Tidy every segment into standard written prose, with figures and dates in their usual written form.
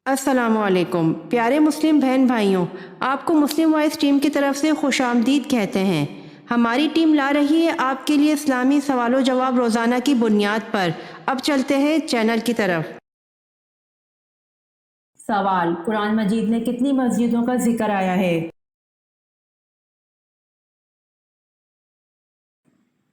السلام علیکم پیارے مسلم بہن بھائیوں، آپ کو مسلم وائس ٹیم کی طرف سے خوش آمدید کہتے ہیں۔ ہماری ٹیم لا رہی ہے آپ کے لیے اسلامی سوال و جواب روزانہ کی بنیاد پر۔ اب چلتے ہیں چینل کی طرف۔ سوال: قرآن مجید میں کتنی مسجدوں کا ذکر آیا ہے؟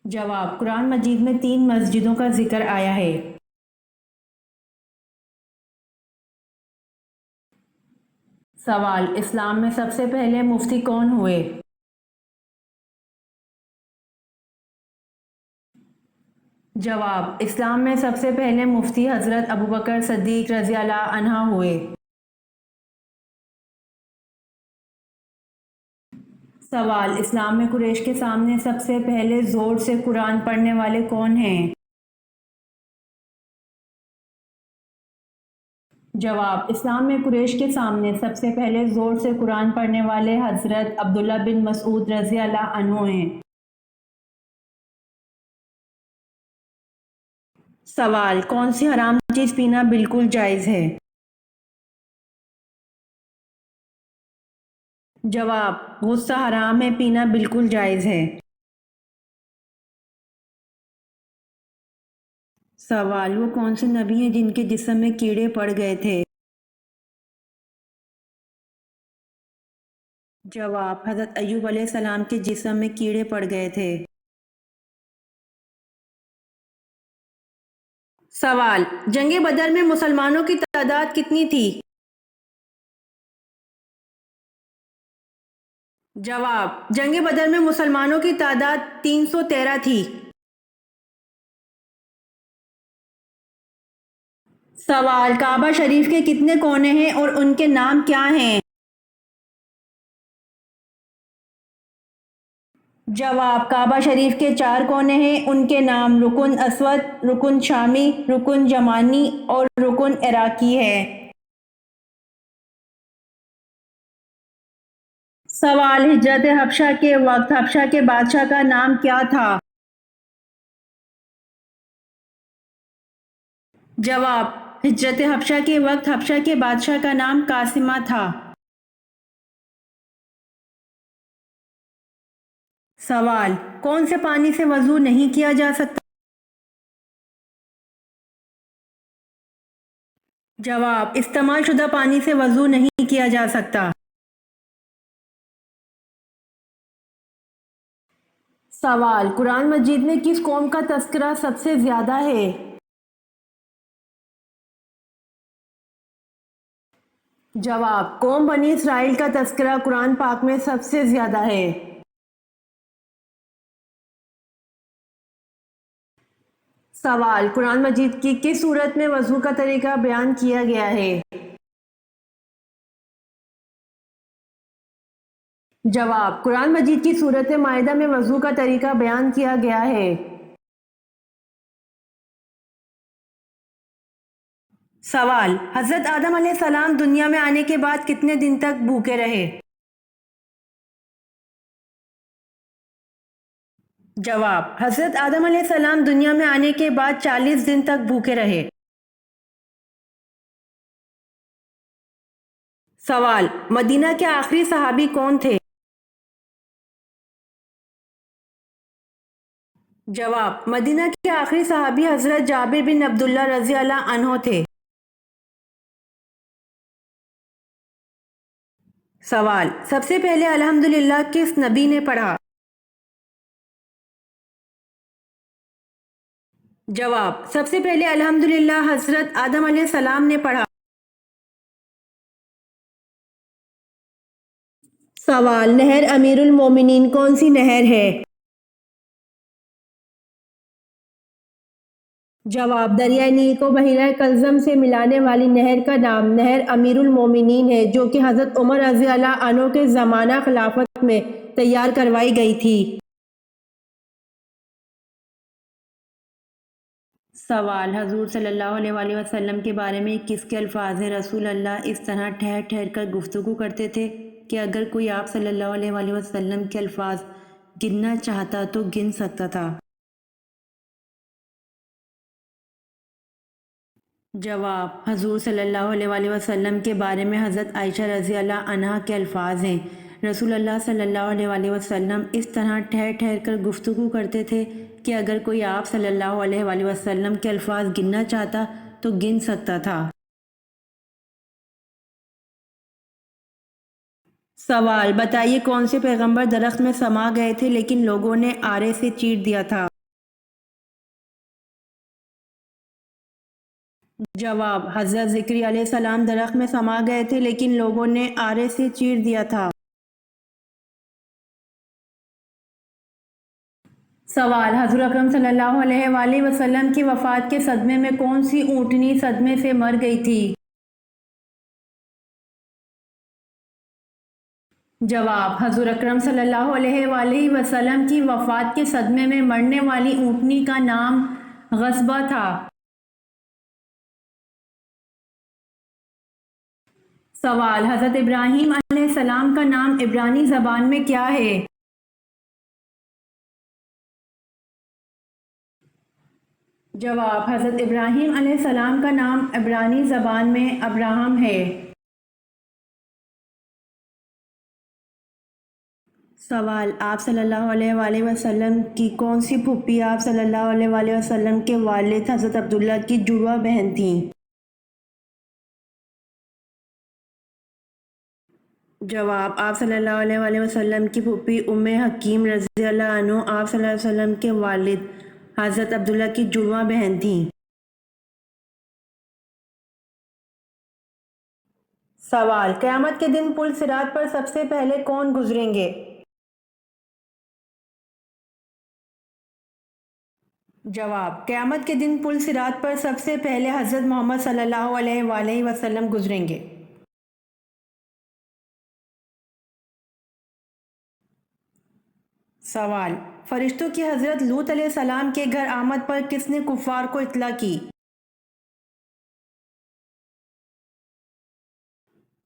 جواب: قرآن مجید میں 3 مسجدوں کا ذکر آیا ہے۔ سوال: اسلام میں سب سے پہلے مفتی کون ہوئے؟ جواب: اسلام میں سب سے پہلے مفتی حضرت ابوبکر صدیق رضی اللہ عنہ ہوئے۔ سوال: اسلام میں قریش کے سامنے سب سے پہلے زور سے قرآن پڑھنے والے کون ہیں؟ جواب: اسلام میں قریش کے سامنے سب سے پہلے زور سے قرآن پڑھنے والے حضرت عبداللہ بن مسعود رضی اللہ عنہ ہیں۔ سوال: کون سی حرام چیز پینا بالکل جائز ہے؟ جواب: غصہ حرام ہے، پینا بالکل جائز ہے۔ سوال: وہ کون سے نبی ہیں جن کے جسم میں کیڑے پڑ گئے تھے؟ جواب: حضرت ایوب علیہ السلام کے جسم میں کیڑے پڑ گئے تھے۔ سوال: جنگ بدر میں مسلمانوں کی تعداد کتنی تھی؟ جواب: جنگ بدر میں مسلمانوں کی تعداد 313 تھی۔ سوال: کعبہ شریف کے کتنے کونے ہیں اور ان کے نام کیا ہیں؟ جواب: کعبہ شریف کے 4 کونے ہیں، ان کے نام رکن اسود، رکن شامی، رکن یمانی اور رکن عراقی ہے۔ سوال: ہجرت حبشہ کے وقت حبشہ کے بادشاہ کا نام کیا تھا؟ جواب: ہجرت حبشہ کے وقت حبشہ کے بادشاہ کا نام قاسمہ تھا۔ سوال: کون سے پانی سے وضو نہیں کیا جا سکتا؟ جواب: استعمال شدہ پانی سے وضو نہیں کیا جا سکتا۔ سوال: قرآن مجید میں کس قوم کا تذکرہ سب سے زیادہ ہے؟ جواب: قوم بنی اسرائیل کا تذکرہ قرآن پاک میں سب سے زیادہ ہے۔ سوال: قرآن مجید کی کس سورت میں وضو کا طریقہ بیان کیا گیا ہے؟ جواب: قرآن مجید کی سورت مائدہ میں وضو کا طریقہ بیان کیا گیا ہے۔ سوال: حضرت آدم علیہ السلام دنیا میں آنے کے بعد کتنے دن تک بھوکے رہے؟ جواب: حضرت آدم علیہ السلام دنیا میں آنے کے بعد 40 دن تک بھوکے رہے۔ سوال: مدینہ کے آخری صحابی کون تھے؟ جواب: مدینہ کے آخری صحابی حضرت جابر بن عبداللہ رضی اللہ عنہ تھے۔ سوال: سب سے پہلے الحمدللہ کس نبی نے پڑھا؟ جواب: سب سے پہلے الحمدللہ حضرت آدم علیہ السلام نے پڑھا۔ سوال: نہر امیر المومنین کون سی نہر ہے؟ جواب: دریائے نیل کو بحیرہ کلزم سے ملانے والی نہر کا نام نہر امیر المومنین ہے، جو کہ حضرت عمر رضی اللہ عنہ کے زمانہ خلافت میں تیار کروائی گئی تھی۔ سوال: حضور صلی اللہ علیہ وآلہ وسلم کے بارے میں کس کے الفاظ ہیں؟ رسول اللہ اس طرح ٹھہر ٹھہر کر گفتگو کرتے تھے کہ اگر کوئی آپ صلی اللہ علیہ وآلہ وسلم کے الفاظ گننا چاہتا تو گن سکتا تھا۔ جواب: حضور صلی اللہ علیہ وآلہ وسلم کے بارے میں حضرت عائشہ رضی اللہ عنہا کے الفاظ ہیں: رسول اللہ صلی اللہ علیہ وآلہ وسلم اس طرح ٹھہر ٹھہر کر گفتگو کرتے تھے کہ اگر کوئی آپ صلی اللہ علیہ وآلہ وسلم کے الفاظ گننا چاہتا تو گن سکتا تھا۔ سوال: بتائیے کون سے پیغمبر درخت میں سما گئے تھے لیکن لوگوں نے آرے سے چیر دیا تھا؟ جواب: حضرت ذکری علیہ السلام درخت میں سما گئے تھے لیکن لوگوں نے آرے سے چیر دیا تھا۔ سوال: حضور اکرم صلی اللہ علیہ وآلہ وسلم کی وفات کے صدمے میں کون سی اونٹنی صدمے سے مر گئی تھی؟ جواب: حضور اکرم صلی اللہ علیہ وآلہ وسلم کی وفات کے صدمے میں مرنے والی اونٹنی کا نام غصبہ تھا۔ سوال: حضرت ابراہیم علیہ السلام کا نام عبرانی زبان میں کیا ہے؟ جواب: حضرت ابراہیم علیہ السلام کا نام عبرانی زبان میں ابراہم ہے۔ سوال: آپ صلی اللہ علیہ وآلہ وسلم کی کون سی پھوپھی آپ صلی اللہ علیہ وآلہ وسلم کے والد حضرت عبداللہ کی جڑواں بہن تھیں؟ جواب: آپ صلی اللہ علیہ وآلہ وسلم کی پھوپھی ام حکیم رضی اللہ عنہ آپ صلی اللہ علیہ وسلم کے والد حضرت عبداللہ کی جڑواں بہن تھیں۔ سوال: قیامت کے دن پل صراط پر سب سے پہلے کون گزریں گے؟ جواب: قیامت کے دن پل صراط پر سب سے پہلے حضرت محمد صلی اللہ علیہ وآلہ وسلم گزریں گے۔ سوال: فرشتوں کی حضرت لوط علیہ السلام کے گھر آمد پر کس نے کفار کو اطلاع کی؟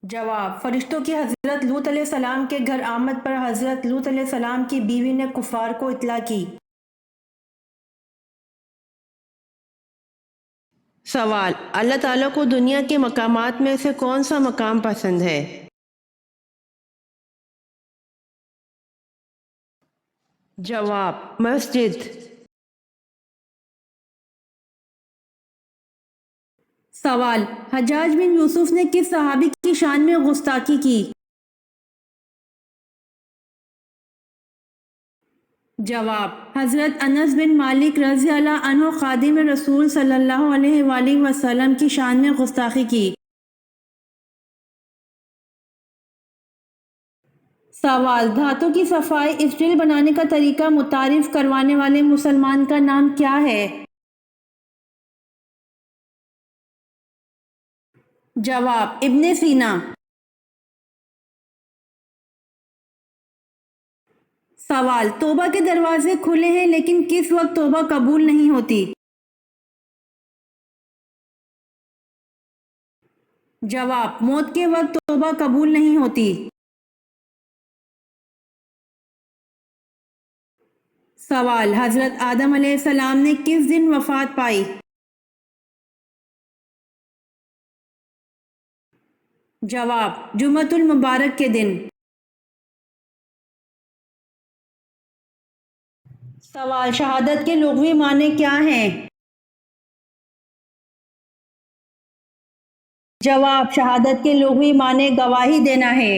جواب: فرشتوں کی حضرت لوط علیہ السلام کے گھر آمد پر حضرت لوط علیہ السلام کی بیوی نے کفار کو اطلاع کی۔ سوال: اللہ تعالیٰ کو دنیا کے مقامات میں سے کون سا مقام پسند ہے؟ جواب: مسجد۔ سوال: حجاج بن یوسف نے کس صحابی کی شان میں گستاخی کی؟ جواب: حضرت انس بن مالک رضی اللہ عنہ خادم رسول صلی اللہ علیہ وآلہ وسلم کی شان میں گستاخی کی۔ سوال: دھاتوں کی صفائی اسٹیل بنانے کا طریقہ متعارف کروانے والے مسلمان کا نام کیا ہے؟ جواب: ابن سینا۔ سوال: توبہ کے دروازے کھلے ہیں لیکن کس وقت توبہ قبول نہیں ہوتی؟ جواب: موت کے وقت توبہ قبول نہیں ہوتی۔ سوال: حضرت آدم علیہ السلام نے کس دن وفات پائی؟ جواب: جمعۃ المبارک کے دن۔ سوال: شہادت کے لغوی معنی کیا ہیں؟ جواب: شہادت کے لغوی معنی گواہی دینا ہے۔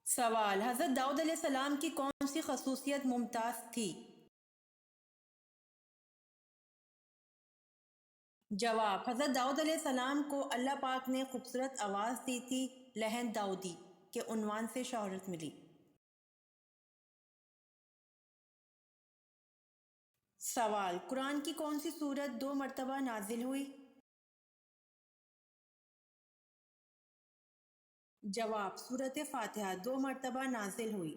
سوال: حضرت داؤد علیہ السلام کی کون سی خصوصیت ممتاز تھی؟ جواب: حضرت داؤد علیہ السلام کو اللہ پاک نے خوبصورت آواز دی تھی، لحن داؤدی کے عنوان سے شہرت ملی۔ سوال: قرآن کی کون سی سورت 2 مرتبہ نازل ہوئی؟ جواب: سورۃ فاتحہ 2 مرتبہ نازل ہوئی۔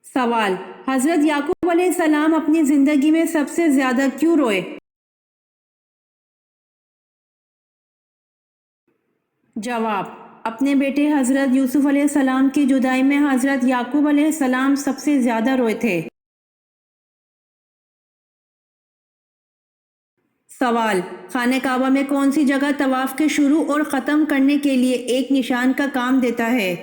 سوال: حضرت یعقوب علیہ السلام اپنی زندگی میں سب سے زیادہ کیوں روئے؟ جواب: اپنے بیٹے حضرت یوسف علیہ السلام کی جدائی میں حضرت یعقوب علیہ السلام سب سے زیادہ روئے تھے۔ سوال، خانہ کعبہ میں کون سی جگہ طواف کے شروع اور ختم کرنے کے لیے ایک نشان کا کام دیتا ہے؟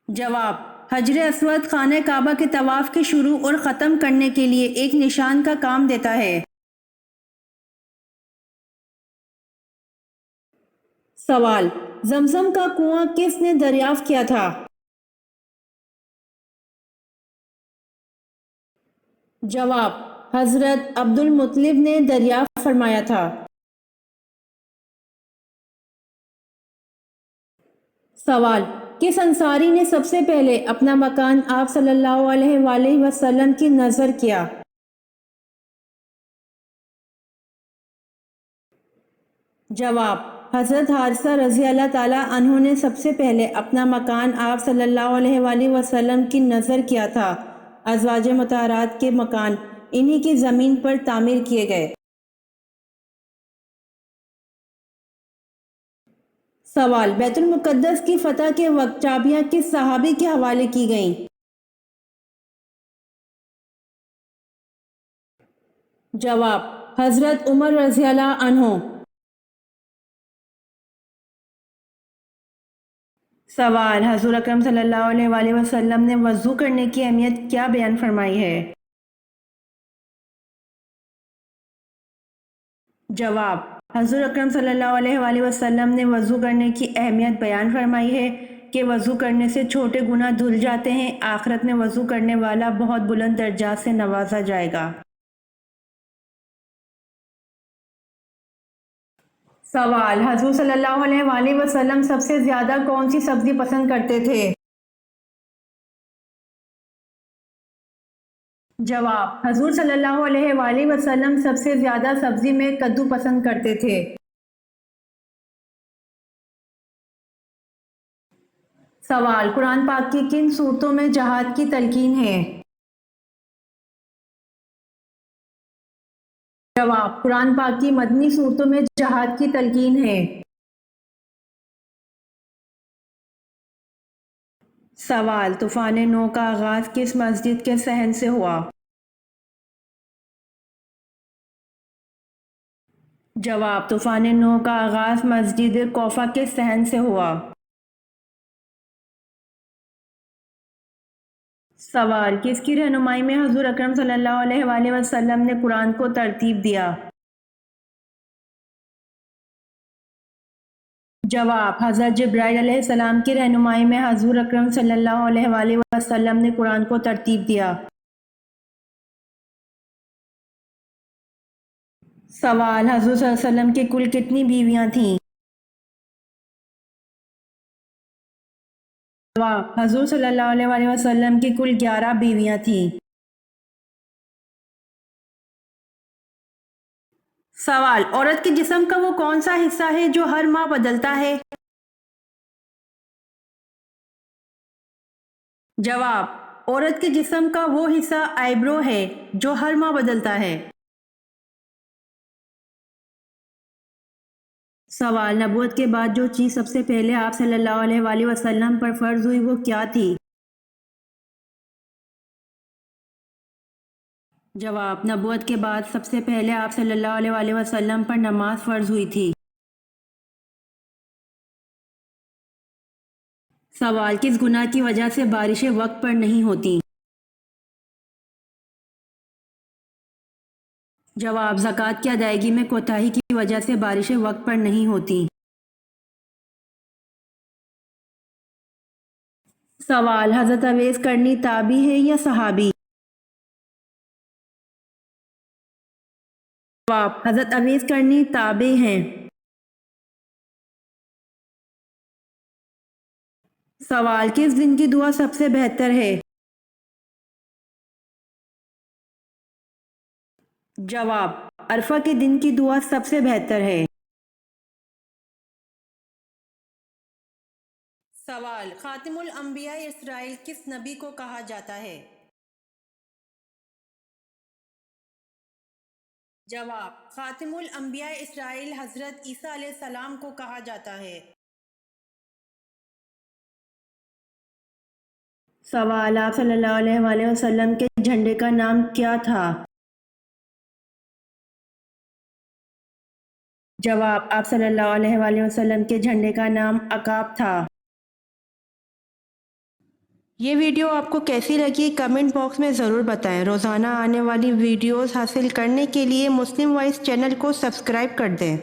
جواب، حجر اسود خانہ کعبہ کے طواف کے شروع اور ختم کرنے کے لیے ایک نشان کا کام دیتا ہے۔ سوال، زمزم کا کنواں کس نے دریافت کیا تھا؟ جواب، حضرت عبد المطلب نے دریافت فرمایا تھا۔ سوال، کس انصاری نے سب سے پہلے اپنا مکان آپ صلی اللہ علیہ وآلہ وسلم کی نظر کیا؟ جواب، حضرت حارثہ رضی اللہ تعالیٰ عنہ نے سب سے پہلے اپنا مکان آپ صلی اللہ علیہ وآلہ وسلم کی نظر کیا تھا۔ ازواج مطہرات کے مکان انہی کی زمین پر تعمیر کیے گئے۔ سوال، بیت المقدس کی فتح کے وقت چابیاں کس صحابی کے حوالے کی گئیں؟ جواب، حضرت عمر رضی اللہ عنہ۔ سوال، حضور اکرم صلی اللہ علیہ وآلہ وسلم نے وضو کرنے کی اہمیت کیا بیان فرمائی ہے؟ جواب، حضور اکرم صلی اللہ علیہ وآلہ وسلم نے وضو کرنے کی اہمیت بیان فرمائی ہے کہ وضو کرنے سے چھوٹے گناہ دھل جاتے ہیں، آخرت میں وضو کرنے والا بہت بلند درجات سے نوازا جائے گا۔ سوال، حضور صلی اللہ علیہ وآلہ وسلم سب سے زیادہ کون سی سبزی پسند کرتے تھے؟ جواب، حضور صلی اللہ علیہ وآلہ وسلم سب سے زیادہ سبزی میں کدو پسند کرتے تھے۔ سوال، قرآن پاک کی کن صورتوں میں جہاد کی تلقین ہے؟ جواب، قرآن پاک کی مدنی صورتوں میں جہاد کی تلقین ہے۔ سوال، طوفان نو کا آغاز کس مسجد کے صحن سے ہوا؟ جواب، طوفان نو کا آغاز مسجد کوفہ کے صحن سے ہوا۔ سوال، کس کی رہنمائی میں حضور اکرم صلی اللہ علیہ وآلہ وسلم نے قرآن کو ترتیب دیا؟ جواب، حضرت جبرائیل علیہ السلام کی رہنمائی میں حضور اکرم صلی اللہ علیہ وآلہ وسلم نے قرآن کو ترتیب دیا۔ سوال، حضور صلی اللہ علیہ وسلم کی کل کتنی بیویاں تھیں؟ جواب، حضور صلی اللہ علیہ وآلہ وسلم کی کل 11 بیویاں تھیں۔ سوال، عورت کے جسم کا وہ کون سا حصہ ہے جو ہر ماہ بدلتا ہے؟ جواب، عورت کے جسم کا وہ حصہ آئیبرو ہے جو ہر ماہ بدلتا ہے۔ سوال، نبوت کے بعد جو چیز سب سے پہلے آپ صلی اللہ علیہ وآلہ وسلم پر فرض ہوئی وہ کیا تھی؟ جواب، نبوت کے بعد سب سے پہلے آپ صلی اللہ علیہ وآلہ وسلم پر نماز فرض ہوئی تھی۔ سوال، کس گناہ کی وجہ سے بارشیں وقت پر نہیں ہوتی؟ جواب، زکوٰۃ کی ادائیگی میں کوتاہی کی وجہ سے بارشیں وقت پر نہیں ہوتی۔ سوال، حضرت اویس کرنی تابعی ہے یا صحابی؟ جواب، حضرت اویس کرنی تابعی ہیں۔ سوال، کس دن کی دعا سب سے بہتر ہے؟ جواب، عرفہ کے دن کی دعا سب سے بہتر ہے۔ سوال، خاتم الانبیاء اسرائیل کس نبی کو کہا جاتا ہے؟ جواب: خاتم الانبیاء اسرائیل حضرت عیسیٰ علیہ السلام کو کہا جاتا ہے۔ سوال: آپ صلی اللہ علیہ وآلہ وسلم کے جھنڈے کا نام کیا تھا؟ جواب: آپ صلی اللہ علیہ وآلہ وسلم کے جھنڈے کا نام عقاب تھا۔ یہ ویڈیو آپ کو کیسی لگی کمنٹ باکس میں ضرور بتائیں۔ روزانہ آنے والی ویڈیوز حاصل کرنے کے لیے مسلم وائس چینل کو سبسکرائب کر دیں۔